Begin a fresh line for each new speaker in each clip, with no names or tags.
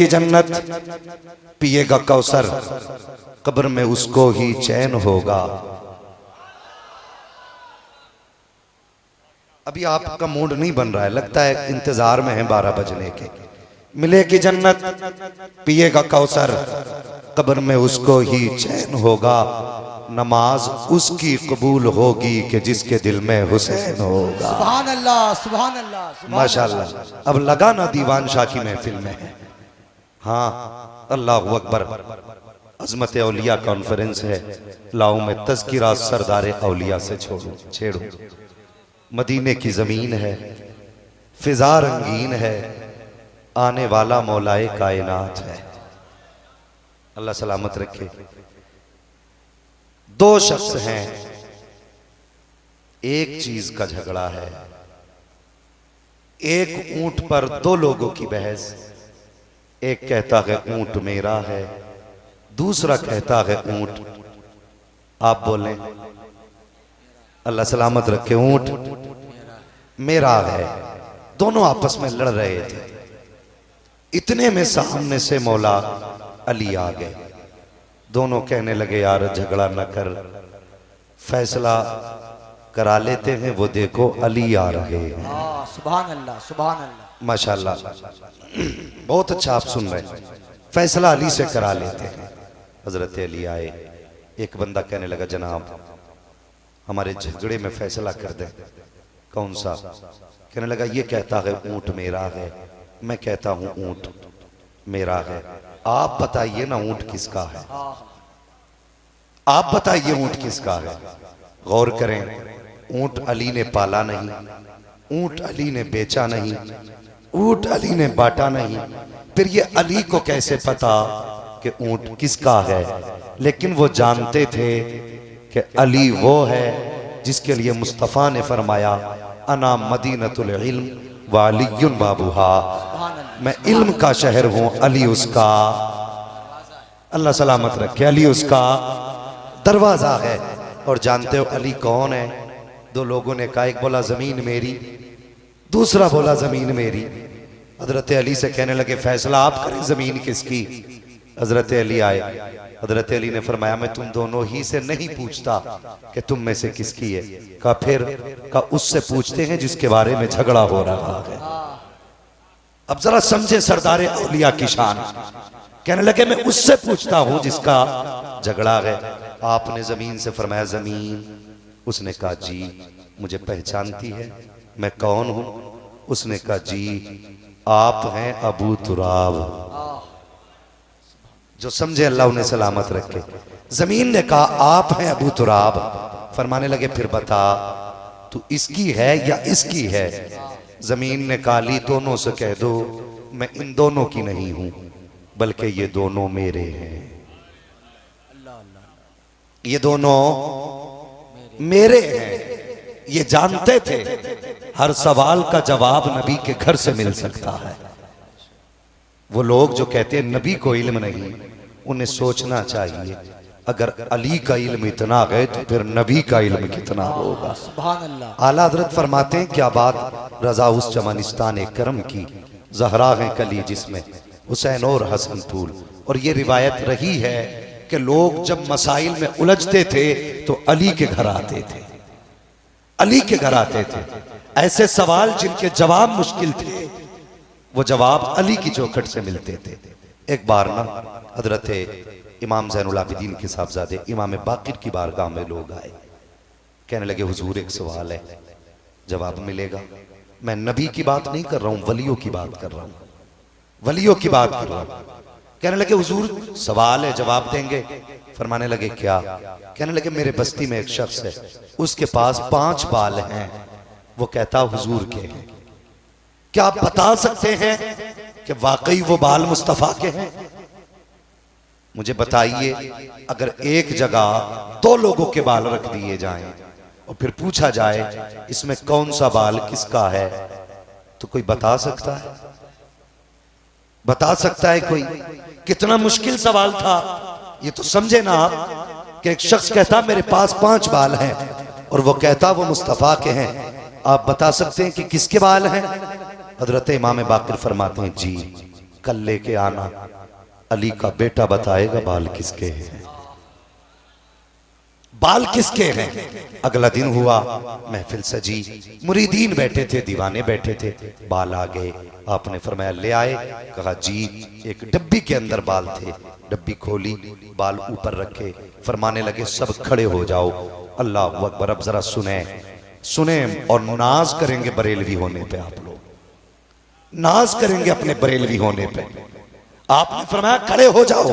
मिलेगी जन्नत, पिएगा कौसर, कब्र में उसको ही चैन होगा। अभी आपका मूड नहीं बन रहा है, लगता है इंतजार में है 12 बजने के। मिलेगी जन्नत, पिएगा कौसर, कब्र में उसको ही चैन होगा। नमाज उसकी कबूल होगी कि जिसके दिल में हुसैन होगा।
सुभान अल्लाह, सुभान अल्लाह,
माशाअल्लाह। अब लगा ना दीवान शाह की महफिल में है। हाँ, अल्लाह अकबर। अजमत औलिया कॉन्फ्रेंस है, लाओ मैं तज़किरा सरदार औलिया से छेड़ू। मदीने की जमीन है, फिजा रंगीन है, आने वाला मौलाए कायनात है। अल्लाह सलामत रखे। दो शख्स हैं, एक चीज का झगड़ा है। एक ऊंट पर दो लोगों की बहस। एक कहता है ऊंट मेरा है, दूसरा कहता है ऊंट। आप बोलें अल्लाह सलामत रखे। ऊंट मेरा है। दोनों आपस में लड़ रहे थे। इतने में सामने से मौला अली आ गए। दोनों कहने लगे यार झगड़ा न कर, फैसला करा लेते हैं। वो देखो अली आ रहे हैं।
सुभान अल्लाह, सुभान अल्लाह,
माशाल्लाह, बहुत अच्छा आप सुन रहे हैं। फैसला अली से करा लेते हैं। हजरत अली आए। एक बंदा कहने लगा जनाब हमारे झगड़े में फैसला कर दे। कौन सा? कहने लगा ये कहता है ऊंट मेरा है, मैं कहता हूं ऊंट मेरा है। आप बताइए ना ऊंट किसका है? आप बताइए ऊंट किसका है? गौर करें, ऊंट अली ने पाला नहीं, ऊंट अली ने बेचा नहीं, ऊंट अली ने बांटा नहीं। फिर ये अली को कैसे पता कि ऊंट किसका है? लेकिन वो जानते थे कि अली वो है जिसके लिए मुस्तफ़ा ने फरमाया अना मदीनतुल इल्म व अलीयुन बाबूहा। मैं इल्म का शहर हूं, अली उसका, अल्लाह सलामत रखे, अली उसका दरवाजा है। और जानते हो अली कौन है? दो लोगों ने कहा, एक बोला जमीन मेरी, दूसरा बोला जमीन मेरी। हजरत अली से कहने लगे फैसला आप करें, जमीन किसकी? हजरत अली आए। हजरत अली ने फरमाया मैं तुम दोनों ही से नहीं पूछता कि तुम में से किसकी है। कहा फिर? कहा उससे पूछते हैं जिसके बारे में झगड़ा हो रहा है। अब जरा समझे सरदार औलिया की शान। कहने लगे मैं उससे पूछता हूं जिसका झगड़ा है। आपने जमीन से फरमाया जमीन। उसने कहा जी मुझे पहचानती है, मैं कौन हूं? उसने कहा जी आप हैं अबू तुराब। जो समझे अल्लाह उन्हें सलामत रखे। जमीन ने कहा आप हैं अबू तुराब। फरमाने लगे फिर बता तू इसकी है या इसकी है? जमीन ने कहा अली दोनों से कह दो मैं इन दोनों की नहीं हूं, बल्कि ये दोनों मेरे हैं। ये दोनों मेरे हैं। ये जानते थे हर सवाल का जवाब नबी के घर से मिल सकता है। वो लोग जो कहते हैं नबी को इल्म नहीं, उन्हें सोचना चाहिए अगर अली का इल्म इतना है तो फिर नबी का इल्म कितना होगा।
सुभान अल्लाह।
आला हजरत फरमाते हैं क्या बात रजा उस चमनिस्तान करम की, जहरा है कली जिसमें हुसैन और हसन तूल। और ये रिवायत रही है कि लोग जब मसाइल में उलझते थे तो अली के घर आते थे, अली के घर आते थे। ऐसे सवाल जिनके जवाब मुश्किल थे वो जवाब अली की चौखट से मिलते थे। एक बार ना हजरत इमाम ज़ैनुल आबिदीन के साहबजादे इमाम बाकिर की बारगाह में लोग आए। कहने लगे हुजूर एक सवाल है, जवाब मिलेगा। मैं नबी की बात नहीं कर रहा हूं, वलियों की बात कर रहा हूं, वलियों की बात कर रहा हूं। कहने लगे हुजूर सवाल है, जवाब देंगे? फरमाने लगे क्या? कहने लगे मेरे बस्ती में एक शख्स है, उसके पास 5 बाल हैं, वो कहता हुजूर के हैं। क्या आप बता सकते हैं कि वाकई वो बाल मुस्तफा के हैं? मुझे बताइए अगर एक जगह 2 लोगों के बाल रख दिए जाएं और फिर पूछा जाए इसमें कौन सा बाल किसका है, तो कोई बता सकता है? बता सकता है कोई? कितना मुश्किल सवाल था ये तो समझे ना आप कि एक शख्स कहता मेरे पास 5 बाल हैं और वो कहता वो मुस्तफा के हैं। आप बता सकते हैं कि किसके बाल हैं? हजरत इमाम बाकिर फरमाते हैं जी कल लेके आना, अली का बेटा बताएगा बाल किसके हैं, बाल किसके हैं। अगला दिन हुआ, महफिल सजी, मुरीदीन बैठे थे, दीवाने बैठे थे, बाल आ गए। आपने फरमाया ले आए, कहा जी। एक डब्बी के अंदर बाल थे, डब्बी खोली, बाल ऊपर रखे, फरमाने लगे सब खड़े हो जाओ, अल्लाह अकबर। अब जरा सुने सुने और नाज करेंगे बरेलवी होने पे, आप लोग नाज करेंगे अपने बरेलवी होने पे। आपने फरमाया खड़े हो जाओ,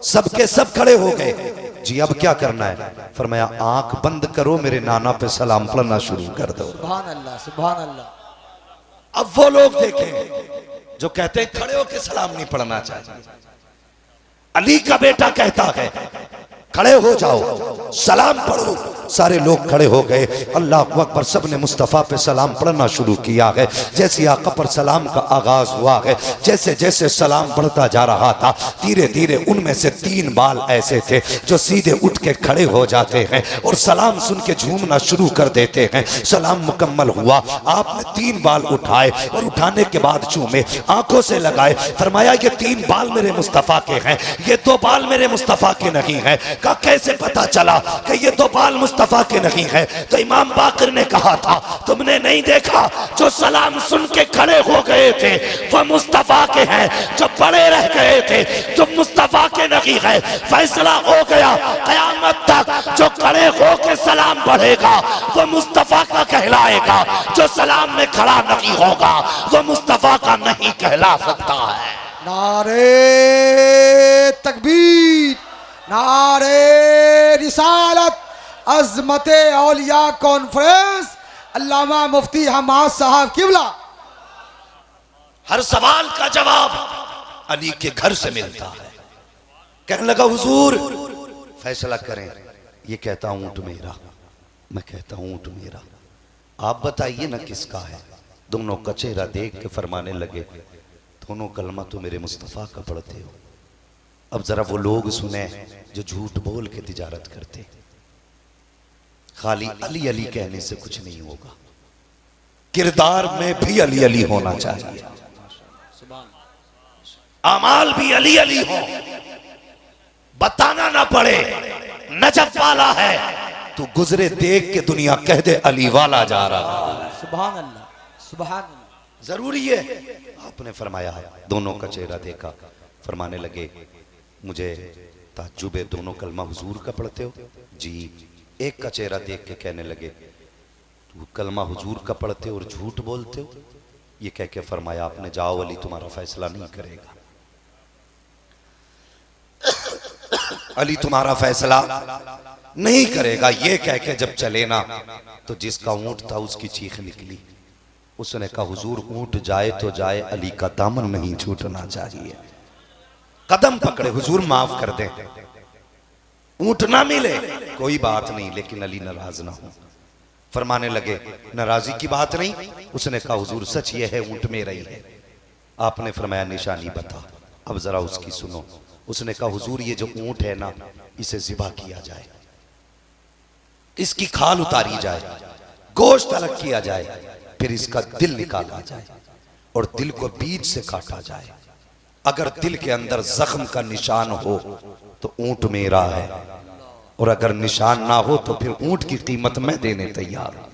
सबके सब खड़े हो गए। जी अब क्या करना है? फरमाया आंख बंद करो, मेरे नाना पे सलाम पढ़ना शुरू कर दो।
सुभान अल्लाह, सुभान अल्लाह।
अब वो लोग देखें जो कहते हैं खड़े होकर सलाम नहीं पढ़ना चाहिए। अली का बेटा कहता है खड़े हो जाओ, सलाम पढ़ो। सारे लोग खड़े हो गए, अल्लाह अकबर। सब ने मुस्तफ़ा पे सलाम पढ़ना शुरू किया है। जैसे आका पर सलाम का आगाज हुआ है, जैसे जैसे सलाम पढ़ता जा रहा था, धीरे धीरे उनमें से 3 बाल ऐसे थे जो सीधे उठ के खड़े हो जाते हैं और सलाम सुन के झूमना शुरू कर देते हैं। सलाम मुकम्मल हुआ, आपने 3 बाल उठाए और उठाने के बाद चूमे, आंखों से लगाए, फरमाया ये 3 बाल मेरे मुस्तफ़ा के हैं, ये 2 बाल मेरे मुस्तफ़ा के नहीं है। का कैसे पता चला कि ये 2 बाल मुस्तफा के नहीं है? तो इमाम बाकर ने कहा था तुमने नहीं देखा जो सलाम सुन के खड़े हो गए थे वो मुस्तफा के हैं, जो बड़े रह गए थे जो मुस्तफा के नहीं है। फैसला हो गया, कयामत तक जो खड़े हो के सलाम पढ़ेगा वो मुस्तफा का कहलाएगा, जो सलाम में खड़ा नहीं होगा वो मुस्तफा का नहीं कहला सकता है।
नारे तकबीर, नारे रिसालत, अज़मते औलिया कॉन्फ्रेंस, अल्लामा मुफ्ती हमाद साहब किबला।
हर सवाल का जवाब अली के घर से मिलता है। कहने लगा हुजूर फैसला करें। ये कहता ऊंट मेरा, मैं कहता ऊंट मेरा, आप बताइए ना किसका है। दोनों का चेहरा देख के फरमाने लगे दोनों कलमा तो मेरे मुस्तफ़ा का पढ़ते हो। अब जरा वो लोग सुने जो झूठ बोल के तिजारत करते, खाली अली अली कहने से कुछ नहीं होगा, किरदार में भी अली अली होना चाहिए, अमाल भी अली अली हो, बताना ना पड़े नजफ वाला है, तू गुजरे देख के दुनिया कह दे अली वाला जा रहा है।
सुभान अल्लाह, सुभान अल्लाह।
जरूरी है। आपने फरमाया, दोनों का चेहरा देखा, फरमाने लगे मुझे ताज्जुब है, दोनों कलमा हुजूर का पढ़ते हो? जी। एक का चेहरा देख के कहने लगे तू कलमा हुजूर का पढ़ते हो और झूठ बोलते हो? ये कह के फरमाया आपने जाओ अली तुम्हारा फैसला नहीं करेगा, अली तुम्हारा फैसला नहीं करेगा। ये कह के जब चले ना तो जिसका ऊंट था उसकी चीख निकली। उसने कहा हुजूर ऊंट जाए तो जाए, अली का दामन नहीं छूटना चाहिए। कदम पकड़े, हुजूर माफ कर दें, ऊंट ना मिले कोई बात नहीं, लेकिन अली नाराज ना हो। फरमाने लगे नाराजी की बात नहीं। उसने कहा हुजूर सच ये है ऊंट मेरा ही है। आपने फरमाया निशानी बता, अब जरा उसकी सुनो। उसने कहा हुजूर ये जो ऊंट है ना इसे ज़िबा किया जाए, इसकी खाल उतारी जाए, गोश्त अलग किया जाए, फिर इसका दिल निकाला जाए और दिल को बीच से काटा जाए। अगर दिल के अंदर जख्म का निशान हो तो ऊंट मेरा है, और अगर निशान ना हो तो फिर ऊंट की कीमत मैं देने तैयार हूं।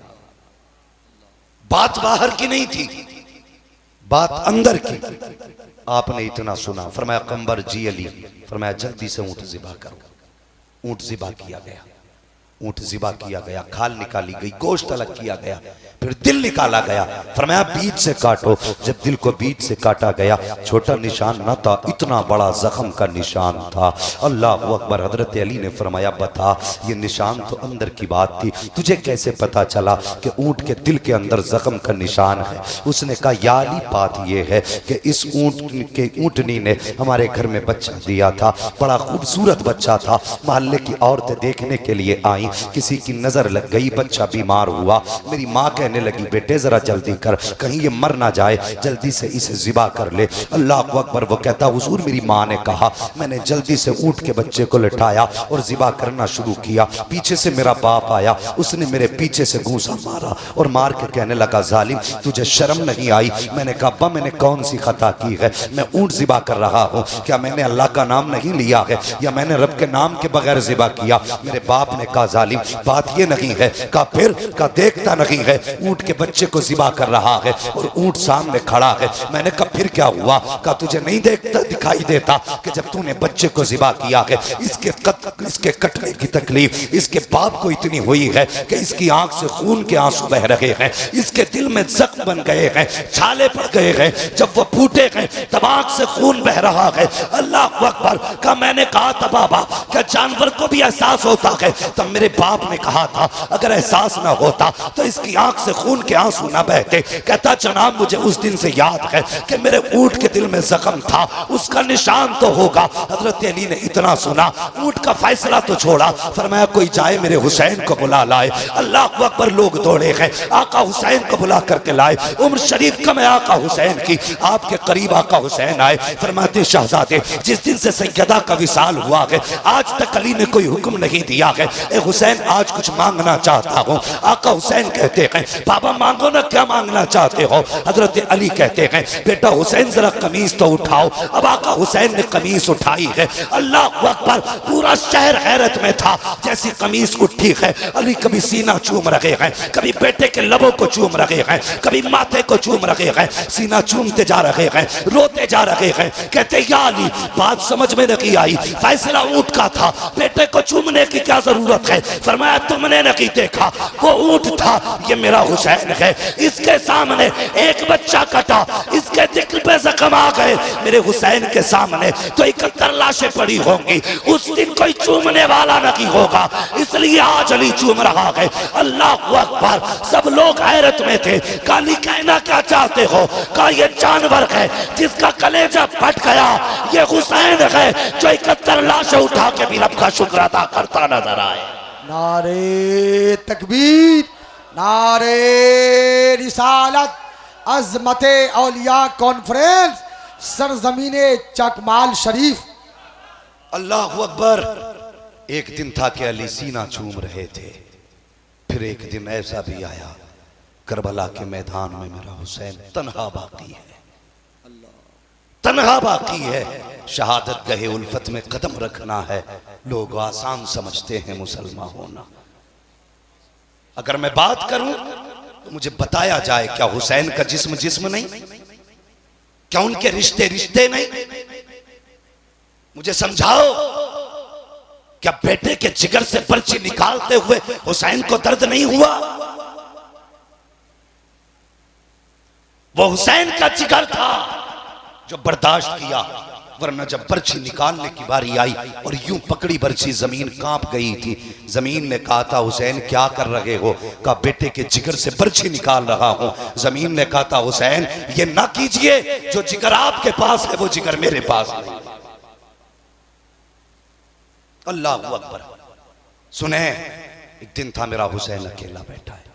बात बाहर की नहीं थी, बात अंदर की। आपने इतना सुना, फरमाया कंबर जी अली, फरमाया जल्दी से ऊंट ज़िबा करो। ऊंट ज़िबा किया गया, ऊंट ज़िबा किया गया, खाल निकाली गई, गोश्त अलग किया गया, फिर दिल निकाला गया। फरमाया बीच से काटो। जब दिल को बीच से काटा गया, छोटा निशान न था, इतना बड़ा जख्म का निशान था। अल्लाह अकबर। हजरत अली ने फरमाया बता ये निशान तो अंदर की बात थी, तुझे कैसे पता चला कि ऊंट के दिल के अंदर जख्म का निशान है? उसने कहा या अली बात यह है कि इस ऊंटनी ने हमारे घर में बच्चा दिया था, बड़ा खूबसूरत बच्चा था। मोहल्ले की औरतें देखने के लिए आई, आई, किसी की नजर लग गई, बच्चा बीमार हुआ। मेरी माँ कहने लगी बेटे जरा जल्दी कर, कहीं ये मर ना जाए, जल्दी से इसे ज़िबा कर ले। अल्लाह अकबर। वो कहता हुजूर मेरी माँ ने कहा, मैंने जल्दी से ऊँट के बच्चे को लिटाया और ज़िबा करना शुरू किया। पीछे से मेरा बाप आया, उसने मेरे पीछे से घूंसा मारा और मार के कहने लगा जालिम तुझे शर्म नहीं आई? मैंने कहा अब्बा मैंने कौन सी खता की है, मैं ऊँट ज़िबा कर रहा हूँ, क्या मैंने अल्लाह का नाम नहीं लिया है या मैंने रब के नाम के बगैर ज़िबा किया? मेरे बाप ने कहा जालिम बात ये नहीं है। कहा फिर? कहा देखता नहीं है ऊँट के बच्चे को ज़िबा कर रहा है और ऊँट सामने खड़ा है। मैंने कहा फिर क्या हुआ? कहा तुझे नहीं देखता दिखाई देता कि जब तूने बच्चे को ज़िबा किया है इसके कटने की तकलीफ इसके बाप को इतनी हुई है कि इसकी आंख से खून के आंसू बह रहे हैं, इसके दिल में जख्म बन गए हैं, छाले पड़ गए हैं, जब वो फूटे हैं तब आंख से खून बह रहा है। अल्लाह अकबर। का मैंने कहा था बाबा क्या जानवर को भी एहसास होता है? तब मेरे बाप ने कहा था अगर एहसास ना होता तो इसकी आंख से खून के आंसू ना बहते। कहता जनाब मुझे उस दिन से याद है कि मेरे ऊँट के दिल में जख्म था, उसका निशान तो होगा। हजरत अली ने इतना सुना, ऊँट का फैसला तो छोड़ा, फरमाया कोई जाए मेरे हुसैन को बुला लाए। अल्लाह अकबर। लोग दौड़े हैं, आका हुसैन को बुला करके लाए। उम्र शरीफ कम है आका हुसैन की, आपके करीब आका हुसैन आए। फरमाते शहजादे जिस दिन से सैयदा का विसाल हुआ है आज तक अली ने कोई हुक्म नहीं दिया है, ए हुसैन आज कुछ मांगना चाहता हूँ। आका हुसैन कहते हैं बाबा मांगो ना, क्या मांगना चाहते हो? हजरत अली कहते हैं बेटा हुसैन जरा कमीज तो उठाओ। अब आका हुसैन ने कमीज उठाई है। अल्लाह अकबर। पूरा शहर हैरत में था जैसी कमीज उठी है। अली कभी सीना चूम रहे हैं, कभी बेटे के लबों को चूम रहे हैं, कभी माथे को चूम रहे हैं, सीना चूमते जा रहे हैं, रोते जा रहे हैं। कहते या अली बात समझ में नहीं आई, फैसला ऊँट का था, बेटे को चूमने की क्या जरूरत है? फरमाया तुमने नहीं देखा वो ऊँट था, ये मेरा हुसैन है, इसके सामने एक बच्चा कटा, इसके दिल पे जख्म आ गए, मेरे हुसैन के सामने तो 71 लाशें पड़ी होंगी, उस दिन कोई चूमने वाला नहीं होगा, इसलिए आज अली चूम रहा है। अल्लाह अकबर। सब लोग हैरत में थे। काली कहना क्या चाहते हो? का ये जानवर है जिसका कलेजा फट गया, ये हुसैन है जो 71 लाशें उठा के भी रब का शुक्र अदा करता नजर आए।
नारे तकबीर, नारे रिसालत, अजमते औलिया कॉन्फ्रेंस, सरजमीने चकमाल शरीफ।
अल्लाह अकबर। एक दिन था कि अली सीना चूम रहे थे, फिर एक दिन ऐसा भी आया करबला के मैदान में मेरा हुसैन तन्हा बाकी है, तन्हा बाकी है। शहादत गहे उल्फत में कदम रखना है, लोग आसान समझते हैं मुसलमान होना। अगर मैं बात करूं तो मुझे बताया जाए क्या हुसैन का जिस्म जिस्म नहीं, क्या उनके रिश्ते रिश्ते नहीं? मुझे समझाओ क्या बेटे के जिगर से पर्ची निकालते हुए हुसैन को दर्द नहीं हुआ? वो हुसैन का जिगर था जो बर्दाश्त किया, वरना जब बर्छी निकालने की बारी आई और यूं पकड़ी बर्छी जमीन कांप गई थी। जमीन ने कहा था हुसैन क्या कर रहे हो? कहा बेटे के जिगर से बर्छी निकाल रहा हूं। जमीन ने कहा था हुसैन ये ना कीजिए, जो जिगर आपके पास है वो जिगर मेरे पास नहीं। अल्लाह अकबर। सुने, एक दिन था मेरा हुसैन अकेला बैठा है।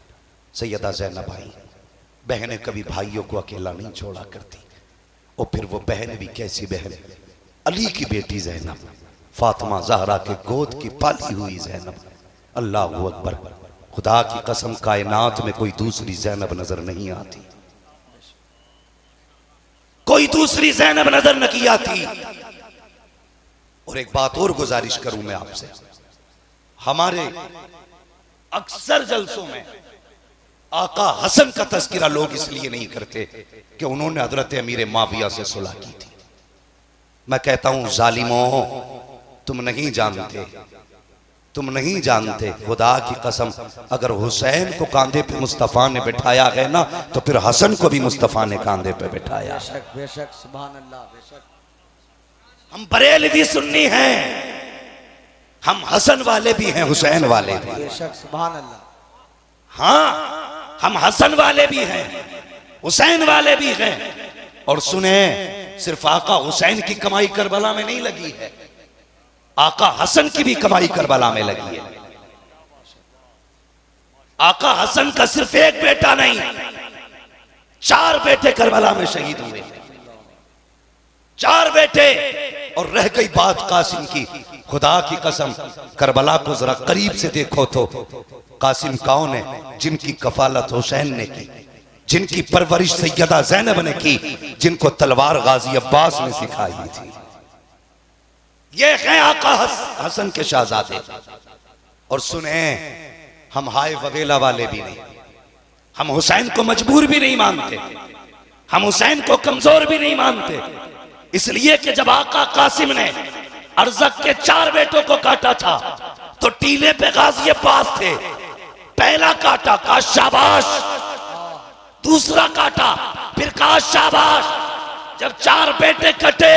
सैयदा ज़ैनब आई, बहनें कभी भाइयों को अकेला नहीं छोड़ा करती, और फिर वो बहन भी कैसी बहन, अली की बेटी ज़ैनब, फातिमा ज़हरा के गोद की पाली हुई ज़ैनब। अल्लाह अकबर। खुदा की कसम कायनात में कोई दूसरी ज़ैनब नजर नहीं आती, कोई दूसरी ज़ैनब नजर नहीं आती। और एक बात और गुजारिश करूं मैं आपसे, हमारे अक्सर जलसों में आका हसन का तज़किरा लोग इसलिए नहीं करते कि उन्होंने हजरत अमीर माविया से सुलह की थी। मैं कहता हूं जालिमों, तुम नहीं जानते, तुम नहीं जानते। खुदा की कसम, अगर हुसैन को कांधे पे मुस्तफ़ा ने बिठाया है ना, तो फिर हसन को भी मुस्तफ़ा ने कांधे पे बिठाया।
बेशक बेशक, सुभान अल्लाह। बेशक
हम बरेलवी सुन्नी हैं, हम हसन वाले भी हैं, हुसैन वाले भी।
बेशक, सुभान अल्लाह।
हाँ, हम हसन वाले भी हैं, हुसैन वाले भी हैं। और सुने, सिर्फ आका हुसैन की कमाई करबला में नहीं लगी है, आका हसन की भी कमाई करबला में लगी है। आका हसन का सिर्फ एक बेटा नहीं, 4 बेटे करबला में शहीद हुए, 4 बेटे। और रह गई बात कासिम की, खुदा की कसम करबला को जरा करीब से देखो तो कासिम कौन है? जिनकी कफालत हुसैन ने की, जिनकी परवरिश सैयदा ज़ैनब ने की, जिनको तलवार गाजी अब्बास ने सिखाई थी। ये हैं आका हसन के शहजादे। और सुने, हम हाय ववेला वाले भी नहीं, हम हुसैन को मजबूर भी नहीं मानते, हम हुसैन को कमजोर भी नहीं मानते। इसलिए कि जब आका कासिम ने अरज़क के 4 बेटों को काटा था तो टीले पे गाजी अब्बास थे। पहला काटा, कहा शाबाश, दूसरा काटा, फिर कहा शाबाश। जब 4 बेटे कटे,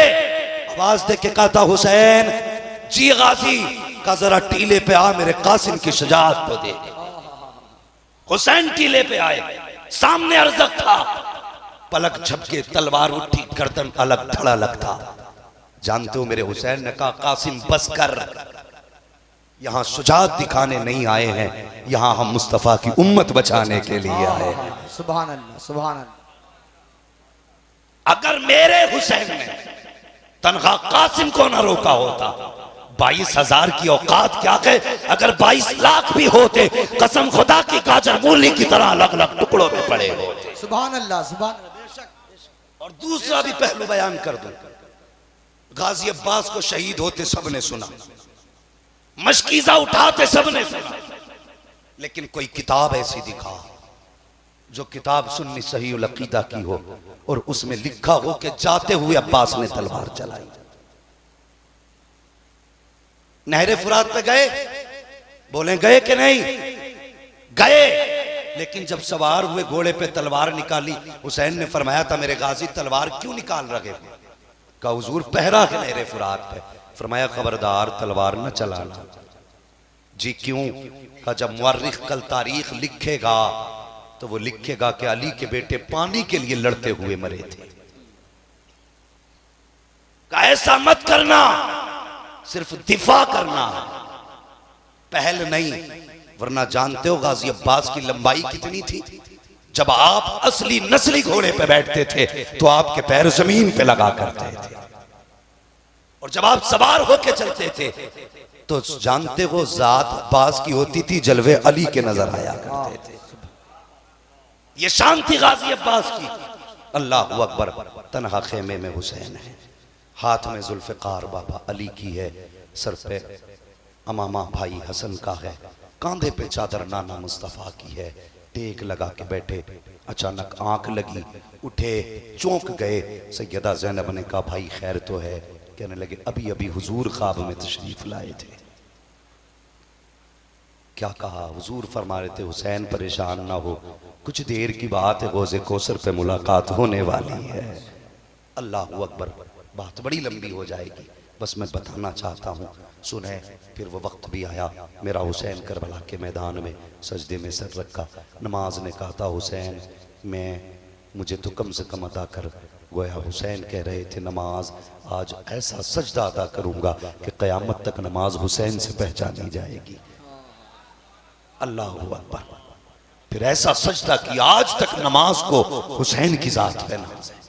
आवाज दे के कहा था हुसैन जी गाजी का जरा टीले पे आ, मेरे कासिम की शजाअत तो दे। हुसैन टीले पे आए, सामने अरज़क था, पलक झपके तलवार उठी, गर्दन अलग धड़ा अलग था। जानते हो मेरे हुसैन ने कहा कासिम बस कर, यहां शुजाअत दिखाने नहीं आए हैं, यहां हम मुस्तफा की उम्मत बचाने के लिए आए हैं।
सुभान अल्लाह, सुभान अल्लाह।
अगर मेरे हुसैन ने तनखा कासिम को ना रोका होता, 22,000 की औकात क्या है, अगर 22 लाख भी होते कसम खुदा की गाजर मूली की तरह अलग अलग टुकड़ों में पड़े होते।
सुभान अल्लाह, सुभान अल्लाह।
और दूसरा भी पहलू बयान कर दूं, गाजी अब्बास को शहीद होते सबने सुना, मशकीजा उठाते सबने सुना, लेकिन कोई किताब ऐसी दिखा जो किताब सुन्नी सही उल अकीदा की हो और उसमें लिखा हो कि जाते हुए अब्बास ने तलवार चलाई। नहरे फुरात पे गए, बोले गए कि नहीं गए, लेकिन जब सवार हुए घोड़े पे तलवार निकाली, हुसैन ने फरमाया था मेरे गाजी तलवार क्यों निकाल रहे हो? कहा हुजूर पहरा है नहरे फुरात पे। फरमाया खबरदार तलवार न चलाना। जी क्यों? कहा जब मुअर्रिख कल तारीख लिखेगा तो वो लिखेगा कि अली के बेटे पानी के लिए लड़ते हुए मरे थे। कहा ऐसा मत करना, सिर्फ दिफा करना, पहल नहीं, वरना जानते हो गाजी अब्बास की लंबाई कितनी थी। जब आप असली नस्ली घोड़े पे बैठते थे तो आपके पैर जमीन पे लगा करते थे, और जब आप सवार होके चलते थे तो जानते हो जात अब्बास की होती थी, जलवे अली के नजर आया करते थे। ये शान थी गाजी अब्बास की। अल्लाह अकबर। तन्हा खेमे में हुसैन है, हाथ में जुल्फिकार बाबा अली की है, सर पे अमामा भाई हसन का है, कांधे पे चादर नाना मुस्तफा की है, टेक लगा के बैठे। अचानक आंख लगी, उठे, चौंक गए। सैयदा ज़ैनब ने कहा भाई खैर तो है? कहने लगे अभी अभी हुजूर ख्वाब में तशरीफ लाए थे। क्या कहा? हुजूर फरमा रहे थे हुसैन परेशान ना हो, कुछ देर की बात है, गौज़े कौसर पे मुलाकात होने वाली है। अल्लाह अकबर। बात बड़ी लंबी हो जाएगी, बस मैं बताना चाहता हूँ, सुने। फिर वो वक्त भी आया, मेरा हुसैन करबला के मैदान में सजदे में सर रखा, नमाज ने कहा था हुसैन मुझे तो कम से कम अदा कर। गोया हुसैन कह रहे थे नमाज आज ऐसा सजदा अदा करूंगा कि क़यामत तक नमाज हुसैन से पहचानी जाएगी। अल्लाह अकबर। फिर ऐसा सजदा कि आज तक नमाज को हुसैन की जात पे नाज है,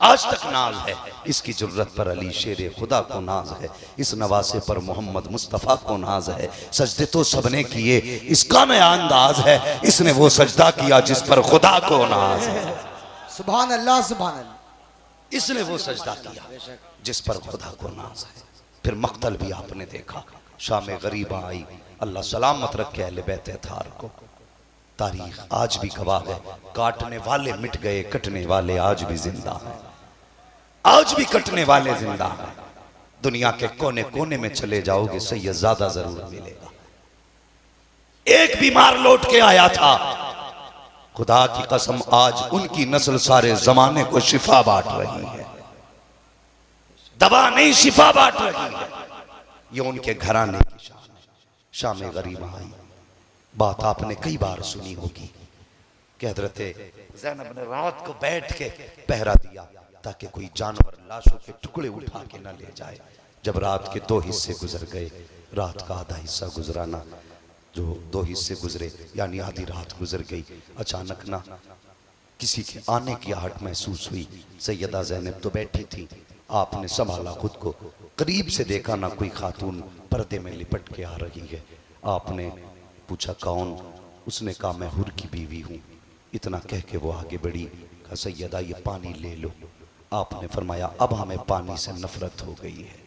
आज तक नाज है। इसकी जुर्रत पर अली शेर खुदा को नाज है, इस नवासे पर मोहम्मद मुस्तफ़ा को नाज है। सजदे तो सबने किए, इसका नया अंदाज है, इसने वो सजदा किया जिस पर खुदा को नाज है।
सुभान अल्लाह, सुभान अल्लाह।
इसने वो सजदा किया जिस पर खुदा को नाज है। फिर मक्तल भी आपने देखा, शाम गरीबा आई, अल्लाह सलामत रखे अहले बैत अतार को। तारीख आज भी गवाह है, काटने वाले मिट गए, कटने वाले आज भी जिंदा हैं, आज भी कटने वाले जिंदा हैं। दुनिया के कोने कोने में चले जाओगे सैयद ज्यादा जरूर मिलेगा। एक बीमार लौट के आया था, खुदा की कसम आज उनकी नस्ल सारे जमाने को शिफा बांट रही है, दवा नहीं शिफा बांट रही है। ये उनके घराने की शान है। शाम गरीबा आई, बात आपने कई बार सुनी होगी कि हजरत ज़ैनब ने रात को बैठ के पहरा दिया ताकि कोई जानवर लाशों के टुकड़े उठा के न ले जाए। जब रात के 2 हिस्से गुजर गए, रात का आधा हिस्सा गुजराना, जो दो हिस्से गुजरे, यानी आधी रात गुजर गई। अचानक ना किसी के आने की आहट महसूस हुई। सैयदा ज़ैनब तो बैठी थी, आपने संभाला खुद को, करीब से देखा ना कोई खातून पर्दे में लिपट के आ रही है। आपने पूछा कौन? उसने कहा मैं हुर की बीवी हूँ। इतना कह के वो आगे बढ़ी, कहा सैयदा ये पानी ले लो। आपने फरमाया अब हमें पानी से नफरत हो गई है,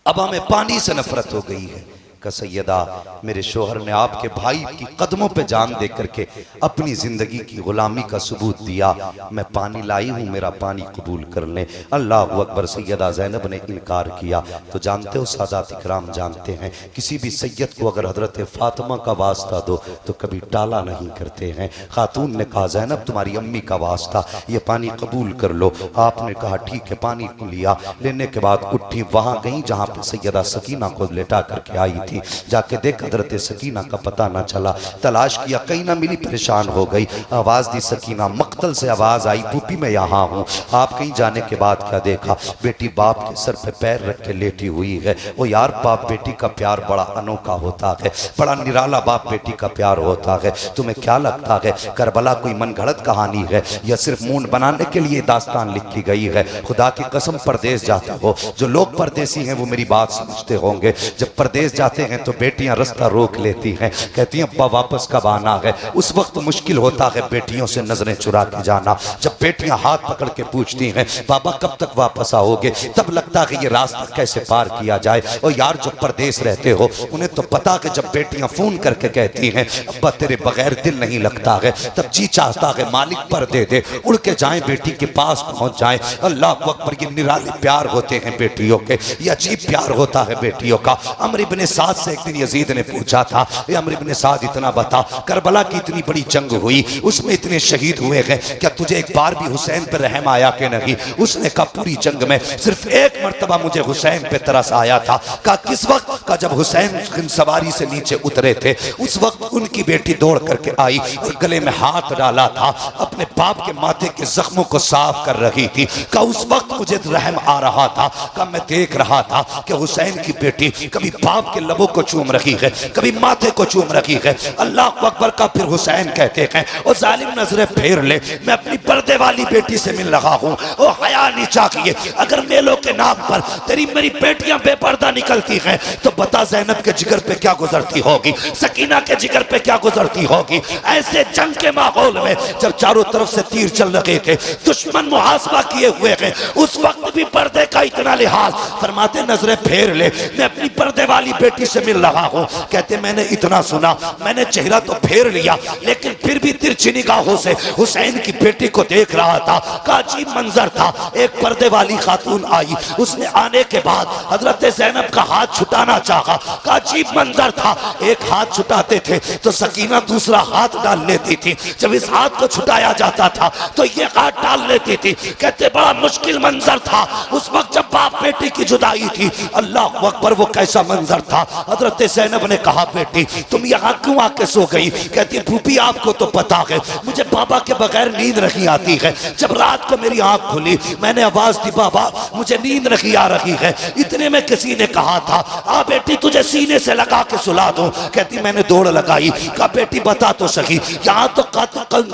अब हमें पानी से नफरत हो गई है। कहा सैयदा मेरे शोहर ने आपके भाई की कदमों पे जान दे करके अपनी जिंदगी की गुलामी का सबूत दिया, मैं पानी लाई हूँ, मेरा पानी कबूल कर लें। अल्लाह अकबर। सैयदा ज़ैनब ने इनकार किया। तो जानते हो सादात इकराम जानते हैं, किसी भी सैयद को अगर हजरत फातिमा का वास्ता दो तो कभी टाला नहीं करते हैं। खातून ने कहा ज़ैनब तुम्हारी अम्मी का वास्ता, ये पानी कबूल कर लो। आपने कहा ठीक है, पानी को लिया। लेने के बाद उठी, वहां गई जहां पर सैयदा सकीना को लेटा करके आई थी। जाके देख हजरत सकीना का पता ना चला, तलाश किया कहीं ना मिली, परेशान हो गई। आवाज दी सकीना, मक्तल से आवाज आई पुपी मैं यहाँ हूँ। आप कहीं जाने के बाद क्या देखा? बेटी बाप के सर पे पैर रख के लेटी हुई है। वो यार बाप बेटी का प्यार बड़ा अनोखा होता है, बड़ा निराला बाप बेटी का प्यार होता है। तुम्हें क्या लगता है करबला कोई मनगढ़ंत कहानी है या सिर्फ मूड बनाने के लिए दास्तान लिखी गई है? खुदा की कसम परदेश जाते हो, जो लोग परदेसी हैं वो मेरी बात समझते होंगे। जब परदेश जाते हैं तो बेटियां रास्ता रोक लेती हैं, कहती हैं अब्बा वापस कब आना है। उस वक्त मुश्किल होता है बेटियों से नजरें चुरा के जाना। जब बेटियां हाथ पकड़ के पूछती हैं बाबा कब तक वापस आओगे, तब लगता है कि ये रास्ता कैसे पार किया जाए। और यार जो परदेश रहते हो उन्हें तो पता कि जब बेटियां फोन करके कहती हैं अब्बा तेरे बगैर दिल नहीं लगता है, तब जी चाहता है मालिक पर दे दे, उड़ के जाएं बेटी के पास पहुंच जाएं। अल्लाह अकबर। ये निराले प्यार होते हैं बेटियों के, ये अजीब प्यार होता है बेटियों का। अमर इब्ने साद से एक दिन यजीद ने पूछा था, ए अमर इब्ने साद इतना बता, करबला की इतनी बड़ी जंग हुई, उसमें इतने शहीद हुए हैं, क्या तुझे एक बार भी हुसैन पर रहम आया कि नहीं? उसने कहा पूरी जंग में सिर्फ एक मर्तबा मुझे हुसैन पे तरस आया था। कहा किस वक्त? का जब हुसैन सवारी से नीचे उतरे थे, उस वक्त उनकी बेटी दौड़ करके आई और गले में हाथ डाला था, अपने बाप के माथे के जख्मों को साफ कर रही थी। कहा उस वक्त मुझे रहम आ रहा था। कहा मैं देख रहा था कि हुसैन की बेटी कभी बाप के लबों को चूम रही है, कभी माथे को चूम रही है। अल्लाह अकबर। का फिर हुसैन कहते हैं और जालिम नजरें फेर ले, मैं अपनी पर्दे वाली बेटी से मिल रहा हूँ। ओ हया नहीं चाहिए, अगर मेलों के नाम पर तेरी मेरी बेटियां बेपर्दा निकलती हैं तो बता ज़ैनब के जिगर पे क्या गुजरती होगी, सकीना के जिगर पे क्या गुजरती होगी। ऐसे जंग के माहौल में जब चारों तरफ से तीर चल रहे थे, दुश्मन मुहासबा किए हुए हैं, उस वक्त भी पर्दे का इतना लिहाज। फरमाते नजरें फेर ले, मैं अपनी पर्दे वाली बेटी से मिल रहा हूँ। कहते मैंने इतना सुना, मैंने चेहरा तो फेर लिया लेकिन फिर भी तिरछी निगाहों से हुसैन की बेटी को देख रहा था। का अजीब मंजर था। एक पर्दे वाली खातून आई, उसने आने के बाद हजरत ज़ैनब का हाथ छुटाना चाहा। का अजीब मंजर था, एक हाथ छुटाते थे तो सकीना दूसरा हाथ डाल लेती थी, जब इस हाथ को छुटाया जाता था तो ये हाथ डाल लेती थी। कहते बड़ा मुश्किल मंजर था उस वक्त जब बाप बेटी की जुदाई थी। अल्लाह अकबर। वो कैसा मंजर था? हजरत ज़ैनब ने कहा बेटी तुम यहाँ क्यों आके सो गई? कहती फूफी आपको तो पता है मुझे बाबा के बगैर नींद नहीं आती है। जब रात को मेरी आंख खुली मैंने आवाज दी बाबा मुझे नींद नहीं आ रही है। इतने में किसी ने कहा था आ बेटी तुझे सीने से लगा के सुला दूं। कहती मैंने दौड़ लगाई, कहा बेटी बता तो सही, यहाँ तो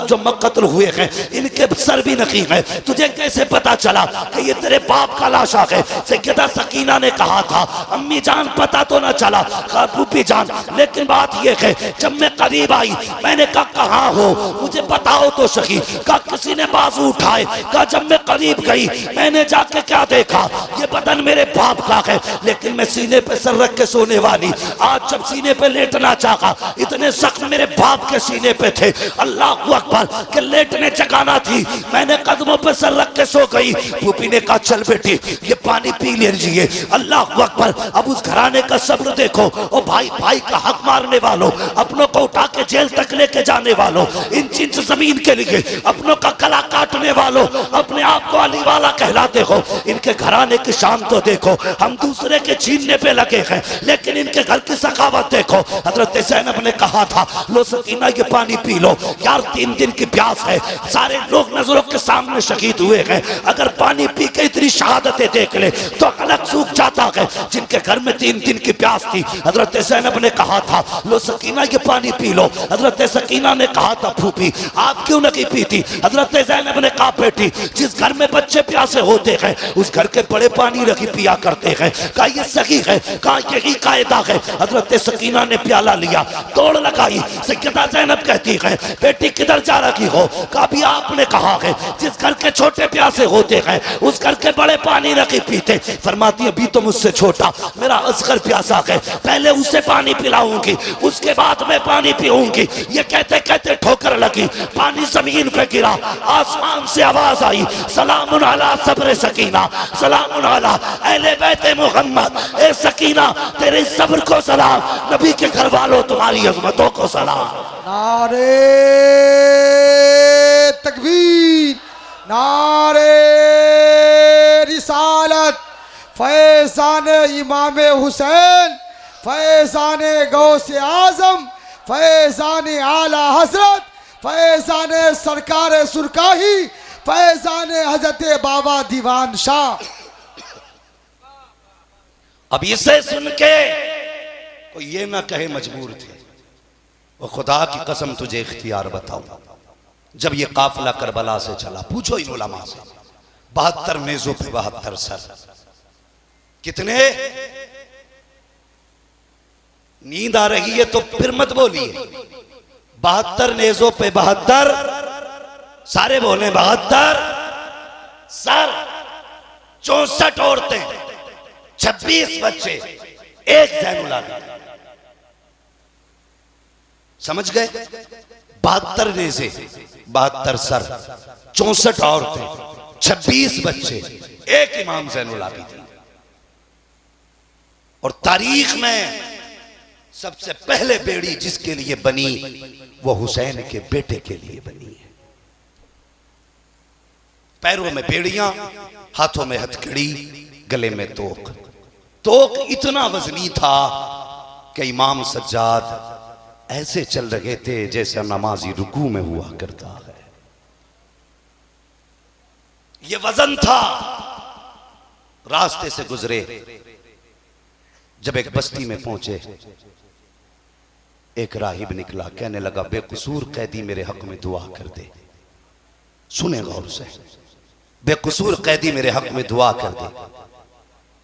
जो कत्ल हुए हैं इनके सर भी नहीं है, तुझे कैसे पता चला कि ये तेरे बाप का लाशा है? सैयदा सकीना ने कहा था अम्मी जान पता तो ना चला। फूफी जान लेकिन बात ये है जब मैं करीब आई मैंने कहा कहाँ हो, मुझे बताओ तो सही। कहा किसी ने बाजू उठाए। कहा जब मैं करीब गई मैंने जाके क्या देखा, ये बदन मेरे बाप का है लेकिन मैं सीने पे सर रख के सोने वाली। आज जब सीने पे लेटना चाहा इतने जख्म मेरे बाप के सीने पे थे। अल्लाह अकबर। के लेटने जगाना थी, मैंने कदमों पे सर रख के सो गई। फूफी ने कहा चल बेटी ये पानी पी लीजिए। अल्लाह अकबर। अब उस घराने का सब्र देखो। ओ भाई भाई का हक मारने वालों, अपनों को उठा के जेल तक लेके जाने वालों, इंच इंच जमीन के लिए अपनों का गला काटने वालों, अपने आप को अली वाला कहलाते हो, इनके घराने की शान तो देखो। हम दूसरे के छीनने पे लगे हैं लेकिन इनके घर की सखावत देखो। हजरत ज़ैनब ने कहा था लो सकीना ये पानी पी लो। यार 3 दिन की प्यास है, सारे लोग नजरों के सामने शहीद हुए हैं, अगर पानी पी के इतनी शहादतें देख ले तो अलग सूख जाता है। है जिनके घर में 3 दिन की प्यास थी। हजरत ज़ैनब ने कहा था लो सकीना ये पानी पी लो। हजरत सकीना ने कहा था फूफी आप क्यों नहीं पीती? हजरत ज़ैनब ने कहा बेटी जिस घर में बच्चे प्यासे होते हैं उस घर के बड़े पानी रखी पिया करते हैं। कहा ये सही है, कहा यही कायदा है। हजरत सकीना ने प्याला लिया, दौड़ लगाई। सैयदा ज़ैनब कहती है बेटी किधर जा रही हो? कहा भी आपने कहा है जिस घर के छोटे प्यासे होते हैं उस घर के बड़े पानी नहीं पीते। फरमाती अभी तो मुझसे छोटा मेरा असगर प्यासा है, पहले उसे पानी पिलाऊंगी उसके बाद मैं पानी पीऊंगी। ये कहते कहते ठोकर लगी, पानी जमीन पे गिरा। आसमान से आवाज आई सलामुन अला सब्र सकीना, सलामुन अला अहले बैत मोहम्मद। ए सकीना तेरे सब्र को सलाम, नबी के घर वालों तुम्हारी अजमतों को सलाम।
नारे तकबीर, नारे रिसालत, फैजान इमाम हुसैन, फैजान गौसे आजम, फैजान आला हजरत, फैजान सरकार सुरकाही, फैजान हजरत बाबा दीवान शाह।
अब इसे सुन के कोई ये ना कहे मजबूर थे। वो खुदा की कसम तुझे इख्तियार बताऊं, जब ये काफिला करबला से चला, पूछो इन उलमा से, 72 नेज़ों पे 72 सर। कितने? नींद आ रही है तो फिर मत बोलिए। 72 नेज़ों पे 72, सारे बोले 72 सर, 64 औरतें, 26 बच्चे, एक ज़ैनुल आबिदीन। समझ गए? 72 नेज़े, 72 सर, 64 औरतें, 26 बच्चे, एक इमाम ज़ैनुल आबिदीन। और तारीख में सबसे पहले बेड़ी जिसके लिए बनी वो हुसैन के बेटे के लिए बनी है। पैरों में बेड़ियां, हाथों में हथकड़ी, गले में तोक। तोक इतना वजनी था कि इमाम सज्जाद ऐसे चल रहे थे जैसे नमाजी रुकू में हुआ करता है। ये वजन था। रास्ते से गुजरे, जब एक बस्ती में पहुंचे, एक राहिब निकला, कहने लगा बेकसूर कैदी मेरे हक में दुआ कर दे। सुने गौर से, बेकसूर कैदी मेरे हक में दुआ कर दे।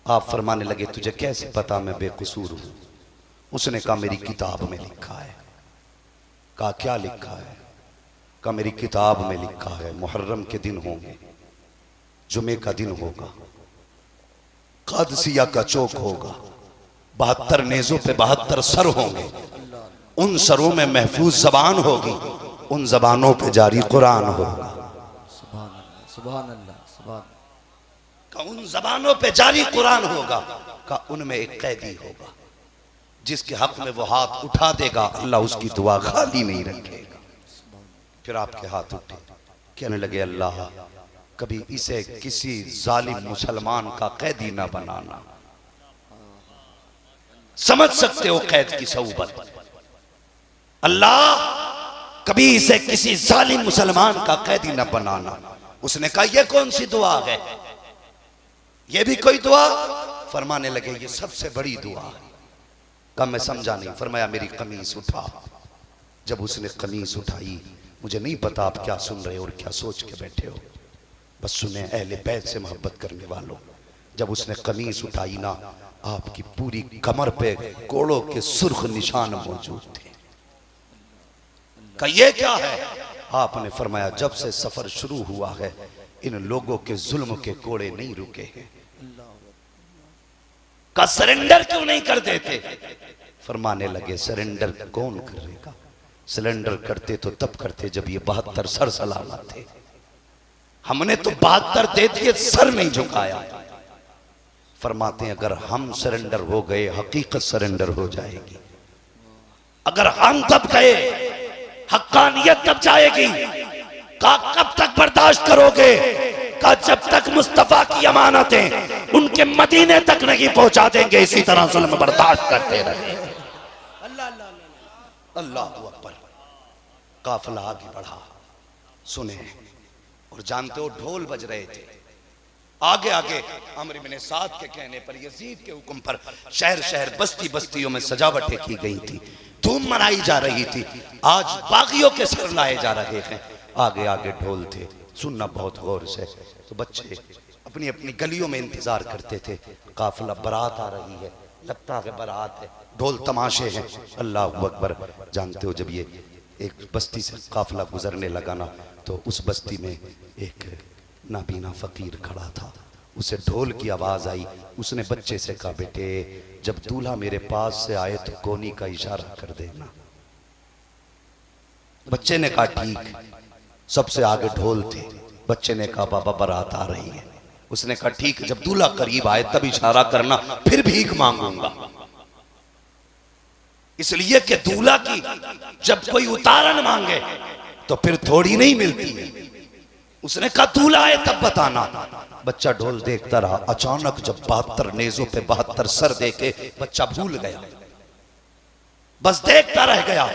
आप फरमाने लगे तुझे कैसे पता मैं बेकसूर हूं? उसने कहा मेरी किताब में लिखा है। कहा क्या लिखा है? कहा मेरी किताब में लिखा है मुहर्रम के दिन होंगे, जुमे का दिन होगा, कादसिया का चौक होगा, 72 नेज़ों पे 72 सर होंगे, उन सरों में महफूज जबान होगी, उन जबानों पे जारी कुरान होगा।
सुभान अल्लाह, सुभान अल्लाह, सुभान।
का उन जबानों पे जारी कुरान होगा, का उनमें एक कैदी होगा जिसके हक में वो हाथ उठा देगा अल्लाह उसकी दुआ खाली नहीं रखेगा। फिर आपके हाथ उठे, कहने लगे अल्लाह कभी इसे किसी जालिम मुसलमान का कैदी ना बनाना। समझ सकते हो कैद की सऊबत? अल्लाह कभी इसे किसी जालिम मुसलमान का कैदी ना बनाना। उसने कहा यह कौन सी दुआ है? यह भी कोई दुआ? फरमाने लगे ये सबसे बड़ी दुआ है। कहा मैं समझा नहीं। फरमाया मेरी कमीज उठा। जब उसने कमीज उठाई, मुझे नहीं पता आप क्या सुन रहे हो और क्या सोच के बैठे हो, बस सुने अहले बैत से मोहब्बत करने वालों। जब उसने कमीज उठाई ना, आपकी पूरी कमर पे कोड़ों के सुर्ख निशान मौजूद थे। कहा ये क्या है? आपने फरमाया जब से सफर शुरू हुआ है इन लोगों के जुल्म के कोड़े नहीं रुके हैं। का सरेंडर क्यों नहीं कर देते? फरमाने लगे सरेंडर कौन करेगा? सरेंडर करते तो तब करते जब ये 72 सर सलामत थे। हमने तो 72 दे दिए, सर नहीं झुकाया। फरमाते हैं अगर हम सरेंडर हो गए हकीकत सरेंडर हो जाएगी। अगर हम तब गए हक्कानियत तब जाएगी। का कब तक बर्दाश्त करोगे? का जब तक मुस्तफा की अमानतें उनके मदीने तक नहीं पहुंचा देंगे इसी तरह जुल्म बर्दाश्त करते रहे। अल्लाह अकबर। काफिला आगे बढ़ा। सुने और जानते हो ढोल बज रहे थे। आगे आगे अम्र इब्न साद के कहने पर, यजीद के हुक्म पर शहर शहर बस्ती बस्तियों में सजावटें की गई थी, धूम मनाई जा रही थी। आज बागियों के सर लाए जा रहे हैं, आगे आगे ढोल थे। सुनना बहुत गौर से। तो बच्चे अपनी अपनी गलियों में इंतजार करते थे, काफिला बारात आ रही है, लगता है बारात है, ढोल तमाशे हैं, अल्लाह अकबर। जानते हो जब ये एक बस्ती से काफिला गुजरने लगा ना, तो उस बस्ती में एक नाबीना फकीर खड़ा था, उसे ढोल की आवाज आई। उसने बच्चे से कहा, बेटे जब दूल्हा मेरे पास से आए तो कोनी का इशारा कर देना। बच्चे ने कहा ठीक। सबसे आगे ढोल थे। बच्चे ने कहा बाबा बारात आ रही है। उसने कहा ठीक, जब दूल्हा करीब आए तब इशारा करना, फिर भीख मांगूंगा। इसलिए कि दूल्हा की जब कोई उतारन मांगे तो फिर थोड़ी नहीं मिलती है। उसने कहा दूल्हा आए तब बताना। बच्चा ढोल देखता रहा। अचानक जब 72 नेजों पे 72 सर देखे, बच्चा भूल गया, बस देखता रह गया।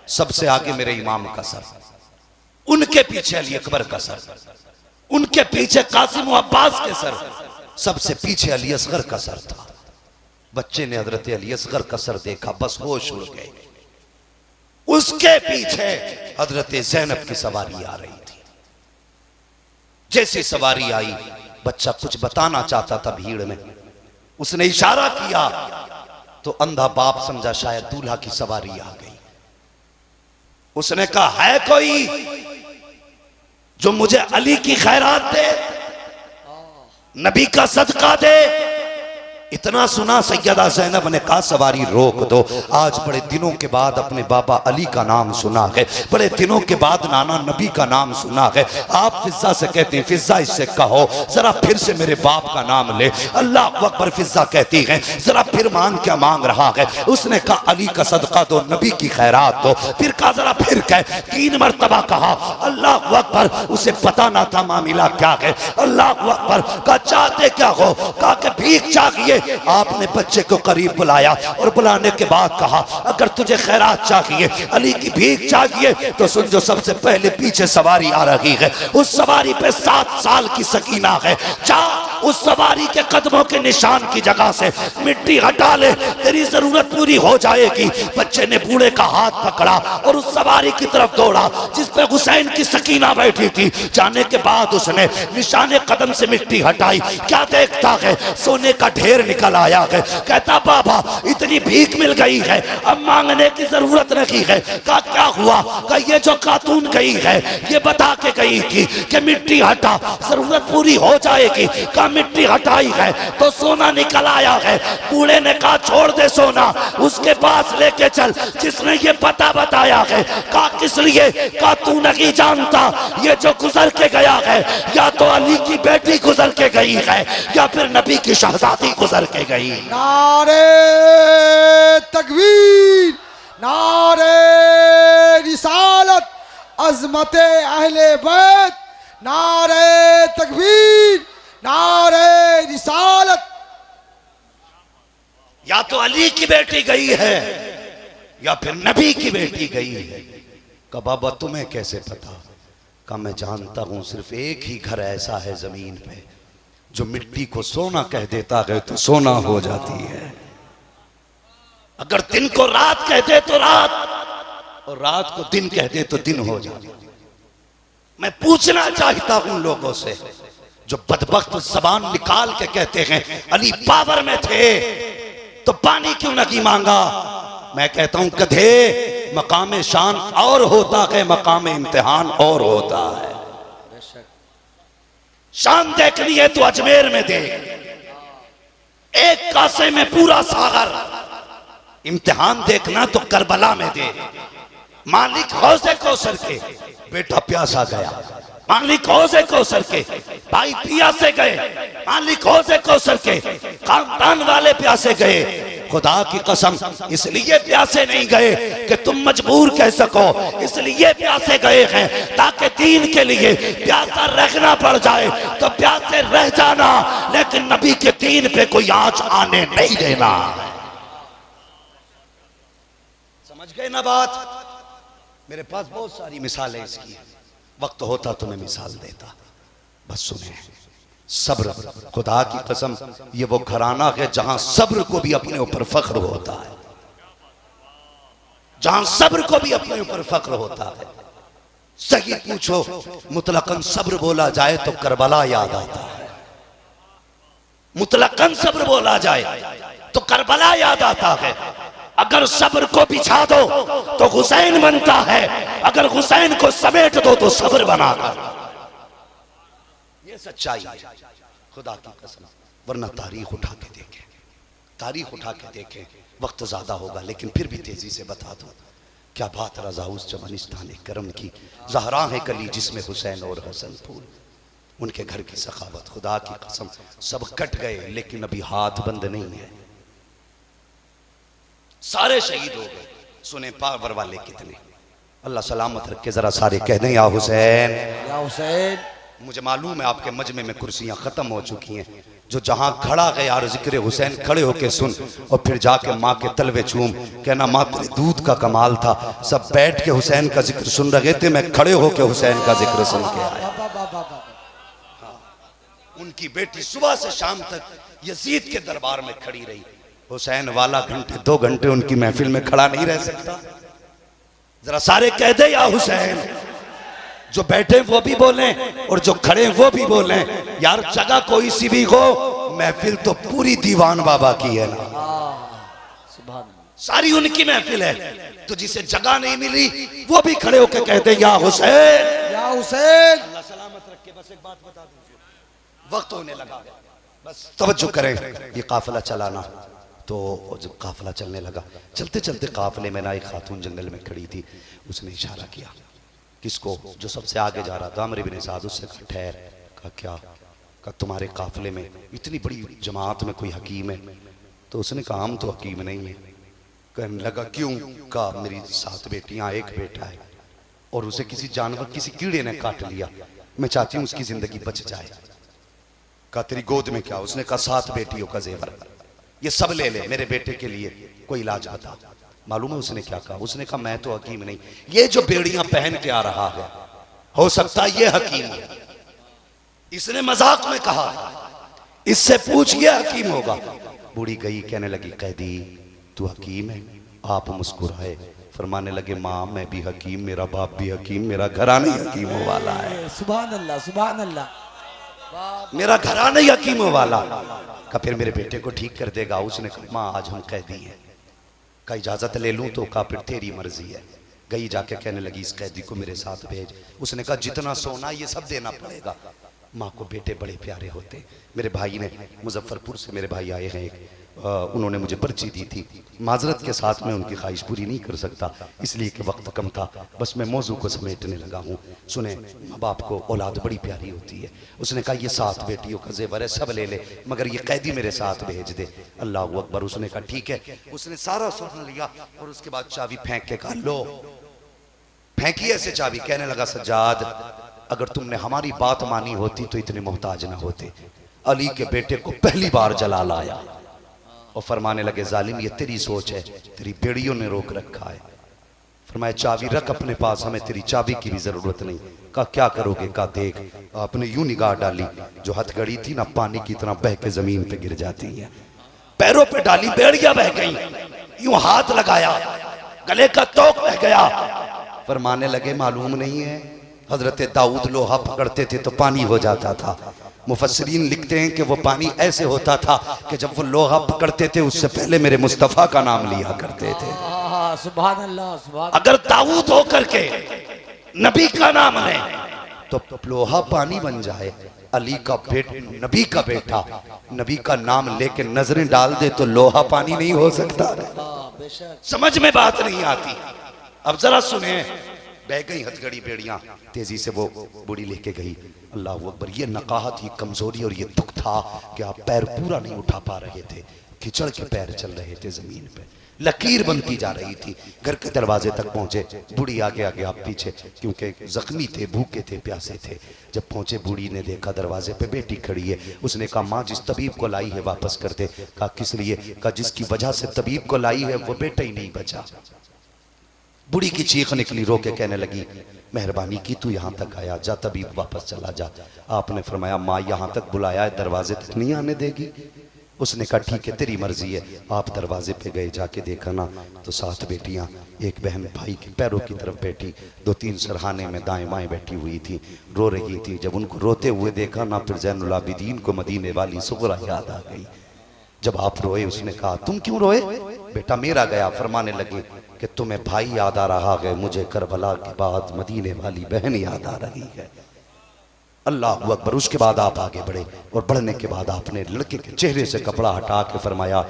सबसे आगे मेरे इमाम का सर, उनके पीछे अली अकबर का सर, उनके पीछे कासिम अब्बास के सर, सबसे पीछे अली असगर का सर था। बच्चे ने हजरत अली असगर का सर देखा, बस होश उड़ गए। उसके पीछे हजरत ज़ैनब की सवारी आ रही थी। जैसी सवारी आई, बच्चा कुछ बताना चाहता था भीड़ में, उसने इशारा किया तो अंधा बाप समझा शायद दूल्हा की सवारी आ गई। उसने कहा है कोई जो मुझे अली की खैरात दे, नबी का सदका दे। इतना सुना सैयदा ज़ैनब ने कहा सवारी रोक दो, आज बड़े दिनों के बाद अपने बाबा अली का नाम सुना है, बड़े दिनों के बाद नाना नबी का नाम सुना है। आप फिजा से कहती हैं, फिजा इससे कहो जरा फिर से मेरे बाप का नाम ले। अल्लाह अकबर। फिजा कहती है जरा फिर मांग, क्या मांग रहा है? उसने कहा अली का सदका दो, नबी की खैरात दो। फिर कहा जरा फिर कह, 3 मरतबा कहा। अल्लाह अकबर। उसे पता ना था मामला क्या है। अल्लाह अकबर। कहा चाहते क्या हो? कहा कि भीख चाहिए। आपने बच्चे को करीब बुलाया और बुलाने के बाद कहा अगर तुझे खैरात चाहिए, अली की भीख चाहिए तो सुन, जो सबसे पहले पीछे सवारी आ रही है, उस सवारी पे 7 साल की सकीना है। जा उस सवारी के कदमों के निशान की जगह से मिट्टी हटा ले, तेरी जरूरत पूरी हो जाएगी। बच्चे ने बूढ़े का हाथ पकड़ा और उस सवारी की तरफ दौड़ा जिस पे हुसैन की सकीना बैठी थी। जाने के बाद उसने निशाने कदम से मिट्टी हटाई। क्या देखता है? सोने का ढेर निकल आया है। कहता बाबा इतनी भीख मिल गई है, अब मांगने की जरूरत नहीं है। कहा क्या हुआ? कहा ये जो खातून गई है ये बता के गई थी कि मिट्टी हटा, जरूरत पूरी हो जाएगी। कहा मिट्टी हटाई है तो सोना निकल आया है। बूढ़े ने कहा छोड़ दे सोना, उसके पास लेके चल जिसने ये पता बताया है। कहा किस लिए? कहा तू नहीं जानता ये जो गुजर के गया है या तो अली की बेटी गुजर के गई है या फिर नबी की शहजादी गुजर के गई।
नारे तकबीर, नारे रिसालत, अजमते अहले बैत, नारे तकबीर, नारे रिसालत।
या तो अली की बेटी गई है या फिर नबी की बेटी गई है। कहा बाबा तुम्हें कैसे पता? कहा मैं जानता हूं, सिर्फ एक ही घर ऐसा है जमीन पे जो मिट्टी को सोना कह देता है तो सोना हो जाती है, अगर दिन को रात कह दे तो रात, और रात को दिन कह दे तो दिन हो जाती है। मैं पूछना चाहता हूं उन लोगों से जो बदबख्त जबान निकाल के कहते हैं अली पावर में थे तो पानी क्यों नहीं मांगा। मैं कहता हूं गधे, मकाम शान और होता है, मकाम इम्तिहान और होता है। शान देखनी है तो अजमेर में दे, एक कासे में पूरा सागर। इम्तिहान देखना तो करबला में दे। मालिक हौजे कौसर के बेटा प्यासा गया, मालिक हौजे कौसर के भाई प्यासे गए, मालिक हौजे कौसर के खानदान वाले प्यासे गए। खुदा की कसम इसलिए प्यासे नहीं गए कि तुम मजबूर कह सको, इसलिए प्यासे गए हैं ताकि दीन के लिए प्यासा रहना पड़ जाए तो प्यासे रह जाना, लेकिन नबी के दीन पे कोई आंच आने नहीं देना। समझ गए ना बात? मेरे पास बहुत सारी मिसालें इसकी, वक्त होता तो मैं मिसाल देता, बस सुने। सब्र, खुदा की कसम ये वो घराना है जहां सब्र को भी अपने ऊपर फख्र होता है, जहां सब्र को भी अपने ऊपर फख्र होता है। सही पूछो, मुतलकन सब्र बोला जाए तो करबला याद आता है, मुतलकन सब्र बोला जाए तो करबला याद आता है। अगर सब्र को बिछा दो तो हुसैन बनता है, अगर हुसैन को समेट दो तो सब्र बनाकर। ये सच्चाई है खुदा की कसम। वरना तारीख उठा के देखें, तारीख उठा के देखें, वक्त ज्यादा होगा लेकिन फिर भी तेजी से बता दो। क्या बात रज़ा उस चमनिस्तान करम की, ज़हरा है कली जिसमें हुसैन और हसन फूल। उनके घर की सखावत, खुदा की कसम सब कट गए लेकिन अभी हाथ बंद नहीं है, सारे शहीद हो गए। सुने पावर वाले कितने, अल्लाह सलामत रखे। जरा सारे कह दें या हुसैन,
या हुसैन।
मुझे मालूम है आपके मजमे में कुर्सियां खत्म हो चुकी हैं, जो जहां खड़ा है यार जिक्र हुसैन खड़े होके सुन और फिर जाके माँ के तलवे चूम, कहना माँ तेरे दूध का कमाल था। सब बैठ के हुसैन का जिक्र सुन रहे थे, मैं खड़े होके हुसैन का जिक्र सुन के आया। उनकी बेटी सुबह से शाम तक यजीद के दरबार में खड़ी रही। हुसैन वाला घंटे 2 घंटे उनकी महफिल में खड़ा नहीं रह सकता। जरा सारे कह दे या हुसैन, जो बैठे वो भी बोले और जो खड़े वो भी बोले। यार जगह कोई सी भी हो, महफिल तो पूरी दीवान बाबा की है ना, सारी उनकी महफिल है। तो जिसे जगह नहीं मिली वो भी खड़े होकर कहते या हुसैन,
या हुसैन।
अल्लाह सलामत रखे। बस एक बात बता दीजिए, वक्त होने लगा, बस तवज्जो करें। ये काफिला चलाना, तो जब काफिला चलने लगा, चलते चलते काफिले में ना एक खातून जंगल में खड़ी थी। उसने इशारा किया किसको, जो सबसे आगे जा रहा था, अमर इब्न साद। उससे कहा ठहर। कहा क्या? कहा तुम्हारे काफिले में इतनी बड़ी जमात में कोई हकीम है? तो उसने कहा हम तो हकीम नहीं है। कहने लगा क्यों? कहा मेरी 7 बेटियां, 1 बेटा है और उसे किसी जानवर, किसी कीड़े ने काट लिया, मैं चाहती हूँ उसकी जिंदगी बच जाए। कहा तेरी गोद में क्या? उसने कहा 7 बेटियों का जेवर, ये सब ले ले, मेरे बेटे के लिए कोई इलाज बता। मालूम है उसने क्या कहा? उसने कहा मैं तो हकीम नहीं, ये जो बेड़ियां पहन के आ रहा है हो सकता है ये हकीम है। इसने मजाक में कहा, इससे पूछ ये हकीम होगा। बूढ़ी गई, कहने लगी कैदी तू हकीम है? आप मुस्कुराए, फरमाने लगे माँ मैं भी हकीम, मेरा बाप भी हकीम, मेरा घराना ही हकीमों वाला है।
सुभान अल्लाह, सुभान अल्लाह।
मेरा घराना ही हकीमों वाला। का फिर मेरे बेटे को ठीक कर देगा? उसने कहा माँ आज हम कैदी हैं, का इजाजत ले लूं? तो कहा फिर तेरी मर्जी है। गई जाके कहने लगी इस कैदी को मेरे साथ भेज। उसने कहा जितना सोना ये सब देना पड़ेगा। माँ को बेटे बड़े प्यारे होते। मेरे भाई ने, मुजफ्फरपुर से मेरे भाई आए हैं एक, उन्होंने मुझे पर्ची दी थी। माजरत के साथ मैं उनकी ख्वाहिश पूरी नहीं कर सकता इसलिए कि वक्त कम था। बस मैं मौजू को समेटने लगा हूँ। सुने, माँ बाप को औलाद बड़ी प्यारी होती है। उसने कहा ये 7 बेटियों का जेवर है, सब ले ले, मगर ये कैदी मेरे साथ भेज दे। अल्लाह अकबर। उसने कहा ठीक है। उसने सारा सोना लिया और उसके बाद चाबी फेंक के कहा लो, फेंकी ऐसे चाबी। कहने लगा सज्जाद अगर तुमने हमारी बात मानी होती तो इतने मोहताज ना होते। अली के बेटे को पहली बार जला लाया और फरमाने लगे जालिम ये तेरी सोच है, तेरी बेड़ियों ने रोक रखा है। फरमाया चाबी रख अपने पास, हमें तेरी चाबी की भी जरूरत नहीं। कहा क्या करोगे? कहा देख, आपने यूं निगाह डाली, जो हथकड़ी थी ना पानी की तरह बह के जमीन पे गिर जाती है। पैरों पे डाली, बेड़ियां बह गई। यूं हाथ लगाया, गले का तोक बह गया। फरमाने लगे मालूम नहीं है हजरत दाऊद लोहा पकड़ते थे तो पानी हो जाता था। मुफस्सिरीन लिखते हैं कि वो पानी ऐसे होता था कि जब वो लोहा पकड़ते थे उससे पहले मेरे मुस्तफ़ा का नाम लिया करते थे।
सुभान अल्लाह, सुभान।
अगर दाऊद होकर के नबी का नाम ले तो लोहा पानी बन जाए। अली का बेटा, नबी का बेटा, नबी का नाम लेके नजरें डाल दे तो लोहा पानी नहीं हो सकता। समझ में बात नहीं आती। अब जरा सुने, बह गई हथकड़ी बेड़ियां, तेजी से वो बूढ़ी लेके गई। अल्लाह अकबर। ये नकाहत, ये कमजोरी और ये दुख था कि आप पैर पूरा नहीं उठा पा रहे थे, खिचड़ के पैर चल रहे थे जमीन पे, लकीर बनती जा रही थी। घर के दरवाजे तक पहुंचे, बूढ़ी आगे आगे आप पीछे, क्योंकि जख्मी थे, भूखे थे, प्यासे थे। जब पहुंचे बूढ़ी ने देखा दरवाजे पे बेटी खड़ी है। उसने कहा माँ जिस तबीब को लाई है वापस कर दे। कहा किस लिए? कहा जिसकी वजह से तबीब को लाई है वो बेटा ही नहीं बचा। बूढ़ी की चीख निकली, रो के कहने लगी मेहरबानी की तू यहाँ तक आया, जा तबीब वापस चला जा। आपने फरमाया माँ यहाँ तक बुलाया है, दरवाजे तक नहीं आने देगी? उसने कहा ठीक है तेरी मर्जी है। आप दरवाजे पे गए, जाके देखा ना तो 7 बेटियां, एक बहन भाई के पैरों की तरफ बैठी, 2-3 सरहाने में दाएं बाएं बैठी हुई थी, रो रही थी। जब उनको रोते हुए देखा ना, फिर ज़ैनुल आबिदीन को मदीने वाली सुगरा याद आ गई। जब आप रोए, उसने कहा तुम क्यों रोए? बेटा मेरा गया। फरमाने लगे कि तुम्हें भाई याद आ रहा है, मुझे करबला के बाद मदीने वाली बहन याद आ रही है। अल्लाह अकबर। उसके बाद आप आगे बढ़े और बढ़ने के बाद आपने लड़के के चेहरे से कपड़ा हटा के फरमाया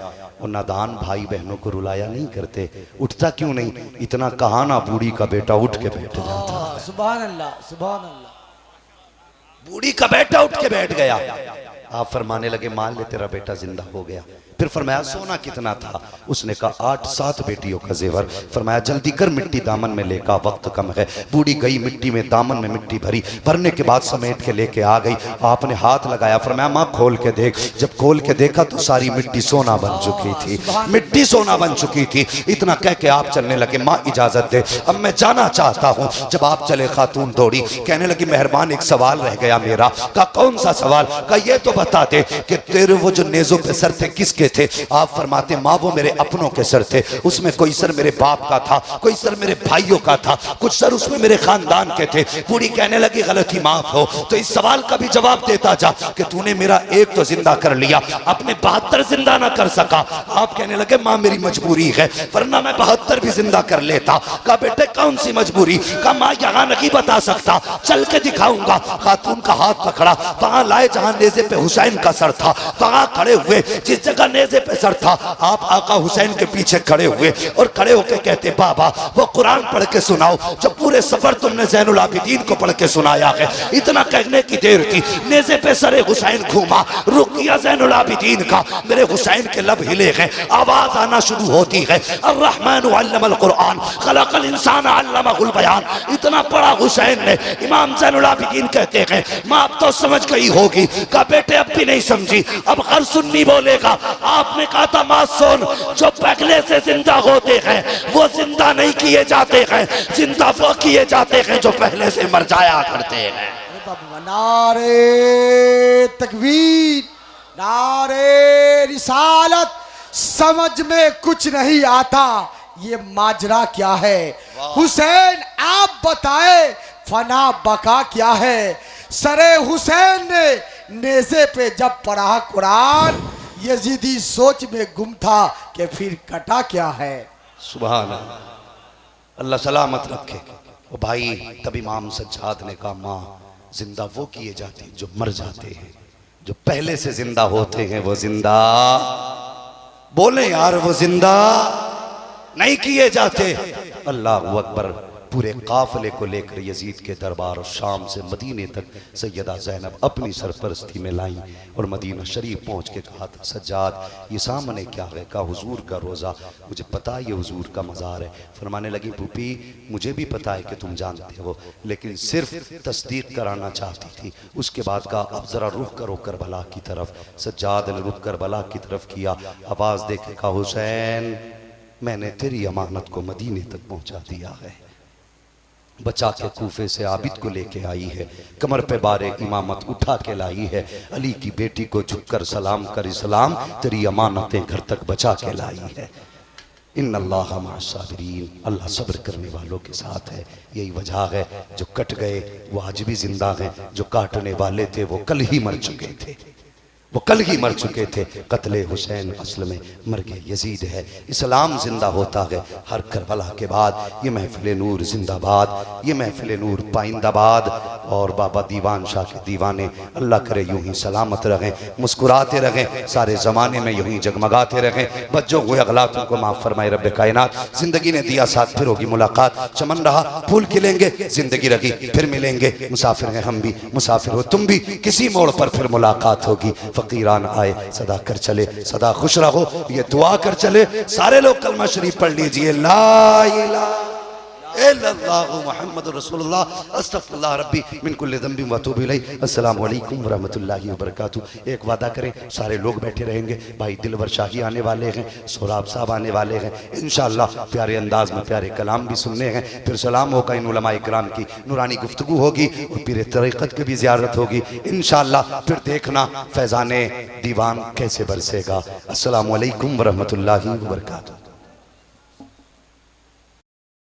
और नादान भाई बहनों को रुलाया नहीं करते, उठता क्यों नहीं? इतना कहा ना बूढ़ी का बेटा उठ के बैठ जाता।
सुभान अल्लाह, सुभान अल्लाह।
बूढ़ी का बेटा उठ के बैठ गया। आप फरमाने लगे मान ले तेरा बेटा जिंदा हो गया। फिर फरमाया सोना कितना था? उसने कहा 8-7 बेटियों का जेवर। फरमाया जल्दी कर मिट्टी दामन में लेका, वक्त कम है। बूढ़ी गई मिट्टी में, दामन में मिट्टी भरी, भरने के बाद समेट के लेके आ गई। आपने हाथ लगाया, फरमाया माँ खोल के देख। जब खोल के देखा तो सारी मिट्टी सोना बन चुकी थी, मिट्टी सोना बन चुकी थी। इतना कह के आप चलने लगे, माँ इजाजत दे अब मैं जाना चाहता हूँ। जब आप चले खातून दौड़ी, कहने लगी मेहरबान एक सवाल रह गया मेरा। कहा कौन सा सवाल? कहा ये तो बता दे कि तेरे वो जो नेजों पे सर थे किसके थे? आप फरमाते माँ वो मेरे अपनों के सर थे, उसमें कोई सर मेरे बाप का था, कोई सर मेरे भाइयों का था, कुछ सर उसमें मेरे खानदान के थे। बूढ़ी कहने लगी गलती माफ हो, तो इस सवाल का भी जवाब देता जा कि तूने मेरा एक तो जिंदा कर लिया, अपने 72 जिंदा ना कर सका। आप कहने लगे माँ मेरी मजबूरी है, वरना मैं 72 भी जिंदा कर लेता। कहा बेटे कौन सी मजबूरी? कहा माँ यहाँ नहीं बता सकता, चल के दिखाऊंगा। खातून का हाथ पकड़ा, वहां लाए जहां नेजे पे हुसैन का सर था, वहां खड़े हुए जिस जगह नेजे पे सर था, आप आका हुसैन के पीछे खड़े हुए और खड़े होकर कहते बाबा वो कुरान पढ़ के सुनाओ जो पूरे सफर तुमने ज़ैनुल आबिदीन को पढ़ के सुनाया है। इतना कहने की देर थी, नेज़े पे सरे हुसैन घूमा, रुक गया ज़ैनुल आबिदीन का, मेरे हुसैन के लब हिले हैं, आवाज आना शुरू होती है अर्रहमान अल्लमल कुरान खलकल इंसान अल्लमहुल बयान। इतना पढ़ा हुसैन ने। इमाम ज़ैनुल आबिदीन कहते हैं माँ अब तो समझ गई होगी। कहा बेटे अब भी नहीं समझी, अब हर सुन्नी बोलेगा। आपने कहा था माँ सुन, जो पहले से जिंदा होते हैं वो जिंदा नहीं किए जाते हैं, जिंदा वो किए जाते हैं जो पहले से मर जाया करते हैं।
नारे तकबीर, नारे रिसालत। समझ में कुछ नहीं आता ये माजरा क्या है? हुसैन आप बताएं फना बका क्या है? सरे हुसैन ने नेज़े पे जब पढ़ा कुरान, यजीदी सोच में गुम था कि फिर कटा क्या है।
सुभान अल्लाह, अल्लाह सलामत रखे। ओ भाई तब इमाम सज्जाद ने कहा माँ जिंदा वो किए जाते हैं जो मर जाते हैं, जो पहले से जिंदा होते हैं वो जिंदा, बोले यार वो जिंदा नहीं किए जाते। अल्लाह अकबर। पूरे काफिले को लेकर यजीद के दरबार और शाम से मदीने तक सैयदा ज़ैनब अपनी सरपरस्ती में लाई और मदीना शरीफ पहुंच के कहा था सज्जाद ये सामने क्या है? कहा हुजूर का रोज़ा, मुझे पता है ये हुजूर का मज़ार है। फरमाने लगी भूपी मुझे भी पता है कि तुम जानते हो, लेकिन सिर्फ तस्दीक कराना चाहती थी। उसके बाद कहा अब ज़रा रुख करो करबला की तरफ। सज्जाद ने रुख करबला की तरफ किया, आवाज़ दे के कहा हुसैन मैंने तेरी अमानत को मदीने तक पहुँचा दिया है, बचा के कूफे से आबिद को लेके आई है, कमर पे बारे इमामत उठा के लाई है, अली की बेटी को झुककर सलाम कर इस्लाम तेरी अमानतें घर तक बचा के लाई है। इन्नल्लाह मअस-साबिरीन, अल्लाह सब्र करने वालों के साथ है। यही वजह है जो कट गए वो आज भी जिंदा हैं, जो काटने वाले थे वो कल ही मर चुके थे, वो कल ही मर चुके थे। कत्ले हुसैन असल में मर गए यजीद है, इस्लाम जिंदा होता है हर करबला के बाद। ये महफिल नूर जिंदाबाद, ये महफिल नूर पाइंदाबाद। और बाबा दीवान शाह के दीवाने अल्लाह करे यूं ही सलामत रहें, मुस्कुराते रहें, सारे ज़माने में यूं ही जगमगाते रहें। बच्चों हुए अगलातों को माफ़ फरमाए रब्बे कायनात। ज़िंदगी ने दिया साथ फिर होगी मुलाकात, चमन रहा फूल खिलेंगे, ज़िंदगी रही फिर मिलेंगे। मुसाफिर हैं हम भी, मुसाफिर हो तुम भी, किसी मोड़ पर फिर मुलाकात होगी। फकीरान आए सदा कर चले, सदा खुश रहो ये दुआ कर चले। सारे लोग कलमा शरीफ पढ़ लीजिए, ला इलाहा इल्लल्लाहु मुहम्मदुर रसूलुल्लाह अस्तगफिरुल्लाह रब्बी मिन कुल्लि ज़ंबि व अतूबु इलैहि। अस्सलामु अलैकुम व रहमतुल्लाहि व बरकातुहू। एक वादा करें, सारे लोग बैठे रहेंगे, भाई दिलवर शाही आने वाले हैं, सोराब साहब आने वाले हैं, इंशाअल्लाह प्यारे अंदाज में प्यारे कलाम भी सुनने हैं, फिर सलाम होगा, इन उलमाए किराम की नूरानी गुफ्तगू होगी और पीर तरीक़त की भी ज़ियारत होगी इंशाअल्लाह। फिर देखना फैज़ाने दीवान कैसे बरसेगा। अस्सलामु अलैकुम व रहमतुल्लाहि व बरकातुहू।